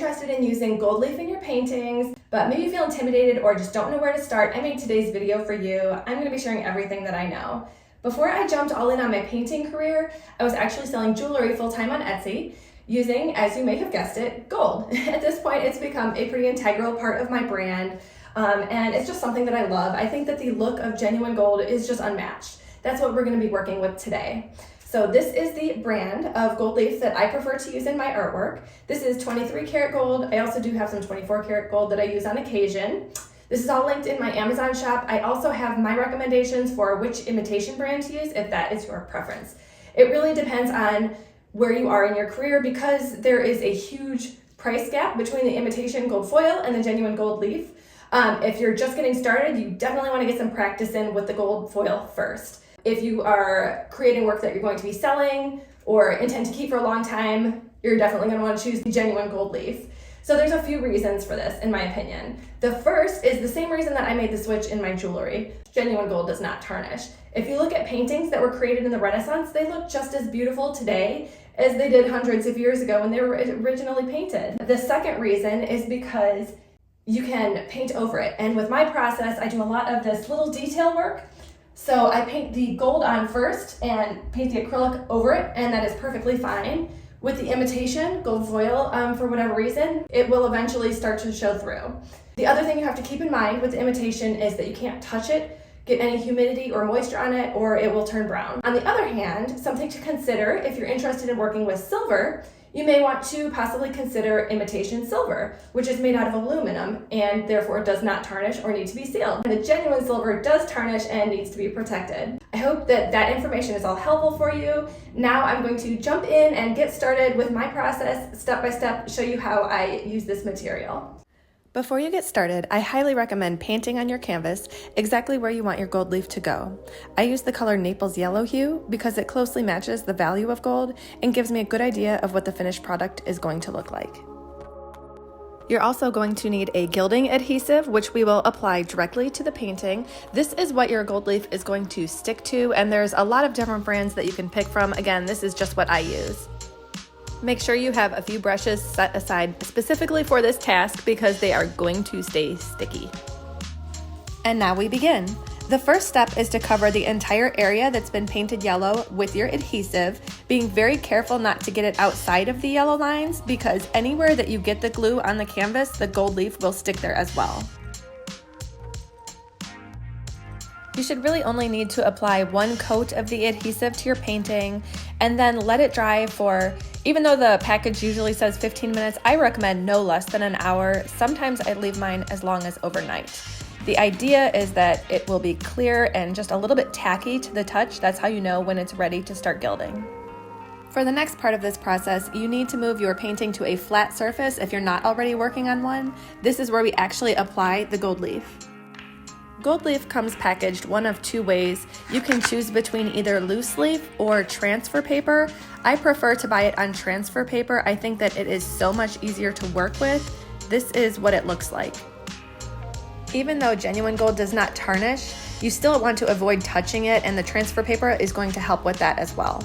interested in using gold leaf in your paintings, but maybe you feel intimidated or just don't know where to start, I made today's video for you. I'm going to be sharing everything that I know. Before I jumped all in on my painting career, I was actually selling jewelry full-time on Etsy using, as you may have guessed it, gold. At this point, it's become a pretty integral part of my brand, and it's just something that I love. I think that the look of genuine gold is just unmatched. That's what we're going to be working with today. So this is the brand of gold leaf that I prefer to use in my artwork. This is 23 karat gold. I also do have some 24 karat gold that I use on occasion. This is all linked in my Amazon shop. I also have my recommendations for which imitation brand to use if that is your preference. It really depends on where you are in your career because there is a huge price gap between the imitation gold foil and the genuine gold leaf. If you're just getting started, you definitely want to get some practice in with the gold foil first. If you are creating work that you're going to be selling or intend to keep for a long time, you're definitely going to want to choose the genuine gold leaf. So there's a few reasons for this, in my opinion. The first is the same reason that I made the switch in my jewelry. Genuine gold does not tarnish. If you look at paintings that were created in the Renaissance, they look just as beautiful today as they did hundreds of years ago when they were originally painted. The second reason is because you can paint over it. And with my process, I do a lot of this little detail work. So I paint the gold on first and paint the acrylic over it, and that is perfectly fine. With the imitation gold foil, for whatever reason, it will eventually start to show through. The other thing you have to keep in mind with the imitation is that you can't touch it, get any humidity or moisture on it, or it will turn brown. On the other hand, something to consider if you're interested in working with silver, you may want to possibly consider imitation silver, which is made out of aluminum and therefore does not tarnish or need to be sealed. And the genuine silver does tarnish and needs to be protected. I hope that that information is all helpful for you. Now I'm going to jump in and get started with my process step by step, show you how I use this material. Before you get started, I highly recommend painting on your canvas exactly where you want your gold leaf to go. I use the color Naples Yellow hue because it closely matches the value of gold and gives me a good idea of what the finished product is going to look like. You're also going to need a gilding adhesive, which we will apply directly to the painting. This is what your gold leaf is going to stick to, and there's a lot of different brands that you can pick from. Again, this is just what I use. Make sure you have a few brushes set aside specifically for this task because they are going to stay sticky. And now we begin. The first step is to cover the entire area that's been painted yellow with your adhesive, being very careful not to get it outside of the yellow lines because anywhere that you get the glue on the canvas, the gold leaf will stick there as well. You should really only need to apply one coat of the adhesive to your painting and then let it dry for, even though the package usually says 15 minutes, I recommend no less than an hour. Sometimes I leave mine as long as overnight. The idea is that it will be clear and just a little bit tacky to the touch. That's how you know when it's ready to start gilding. For the next part of this process, you need to move your painting to a flat surface if you're not already working on one. This is where we actually apply the gold leaf. Gold leaf comes packaged one of two ways. You can choose between either loose leaf or transfer paper. I prefer to buy it on transfer paper. I think that it is so much easier to work with. This is what it looks like. Even though genuine gold does not tarnish, you still want to avoid touching it, and the transfer paper is going to help with that as well.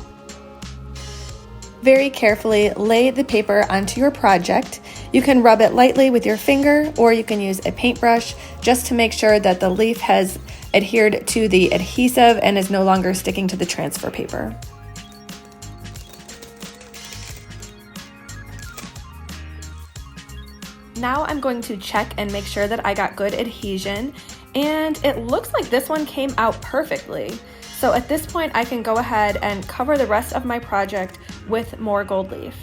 Very carefully lay the paper onto your project. You can rub it lightly with your finger or you can use a paintbrush just to make sure that the leaf has adhered to the adhesive and is no longer sticking to the transfer paper. Now I'm going to check and make sure that I got good adhesion, and it looks like this one came out perfectly. So at this point I can go ahead and cover the rest of my project with more gold leaf.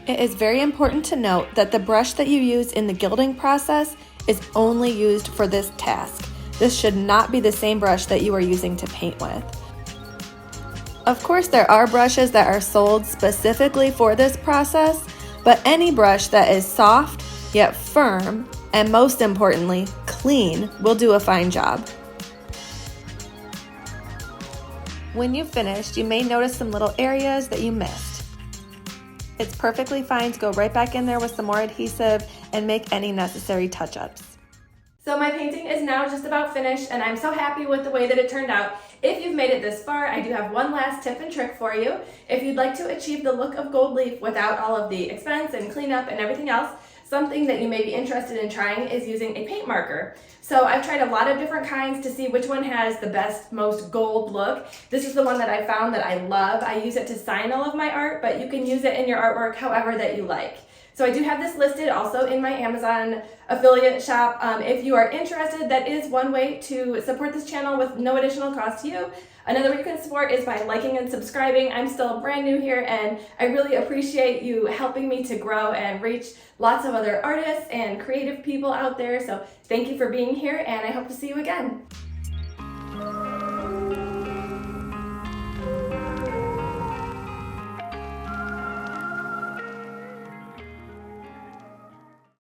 It is very important to note that the brush that you use in the gilding process is only used for this task. This should not be the same brush that you are using to paint with. Of course, there are brushes that are sold specifically for this process, but any brush that is soft yet firm, and most importantly, clean, will do a fine job. When you've finished, you may notice some little areas that you missed. It's perfectly fine to go right back in there with some more adhesive and make any necessary touch-ups. So my painting is now just about finished, and I'm so happy with the way that it turned out. If you've made it this far, I do have one last tip and trick for you. If you'd like to achieve the look of gold leaf without all of the expense and cleanup and everything else, something that you may be interested in trying is using a paint marker. So I've tried a lot of different kinds to see which one has the best, most gold look. This is the one that I found that I love. I use it to sign all of my art, but you can use it in your artwork however that you like. So I do have this listed also in my Amazon affiliate shop. If you are interested, that is one way to support this channel with no additional cost to you. Another way you can support is by liking and subscribing. I'm still brand new here, and I really appreciate you helping me to grow and reach lots of other artists and creative people out there. So thank you for being here, and I hope to see you again.